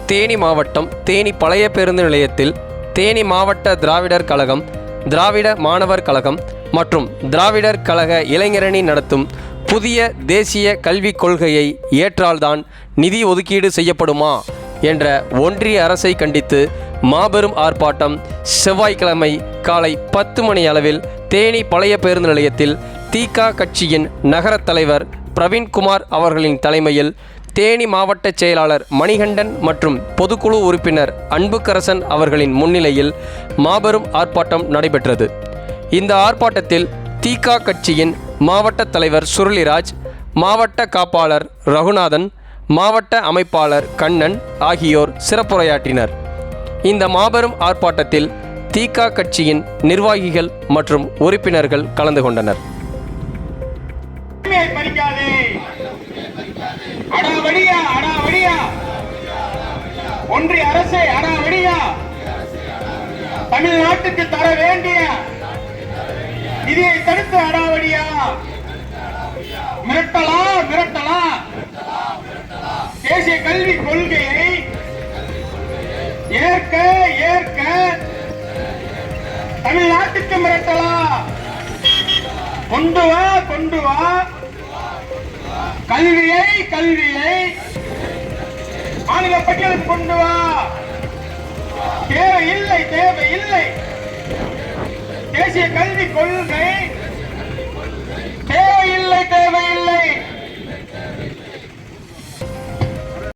தேனி மாவட்டம் தேனி பழைய பேருந்து நிலையத்தில் தேனி மாவட்ட திராவிடர் கழகம், திராவிட மாணவர் கழகம் மற்றும் திராவிடர் கழக இளைஞரணி நடத்தும் புதிய தேசிய கல்விக் கொள்கையை ஏற்றால்தான் நிதி ஒதுக்கீடு செய்யப்படுமா என்ற ஒன்றிய அரசை கண்டித்து மாபெரும் ஆர்ப்பாட்டம் செவ்வாய்க்கிழமை காலை 10 மணி அளவில் தேனி பழைய பேருந்து நிலையத்தில் திக கட்சியின் நகர தலைவர் பிரவீன்குமார் அவர்களின் தலைமையில் தேனி மாவட்ட செயலாளர் மணிகண்டன் மற்றும் பொதுக்குழு உறுப்பினர் அன்புக்கரசன் அவர்களின் முன்னிலையில் மாபெரும் ஆர்ப்பாட்டம் நடைபெற்றது. இந்த ஆர்ப்பாட்டத்தில் திக கட்சியின் மாவட்ட தலைவர் சுருளிராஜ், மாவட்ட காப்பாளர் ரகுநாதன், மாவட்ட அமைப்பாளர் கண்ணன் ஆகியோர் சிறப்புரையாற்றினர். இந்த மாபெரும் ஆர்ப்பாட்டத்தில் திக கட்சியின் நிர்வாகிகள் மற்றும் உறுப்பினர்கள் கலந்து கொண்டனர். ஒன்றிய அரசை அடாவடியா தமிழ்நாட்டுக்கு தர வேண்டிய நிதியை தடுத்து அடாவடியா மிரட்டலா தேசிய கல்விக் கொள்கையை ஏற்க தமிழ்நாட்டுக்கு மிரட்டலா கொண்டு வா கல்வியை மாநில பட்டியலுக்கு கொண்டு வா. தேவையில்லை தேசிய கல்விக் கொள்கை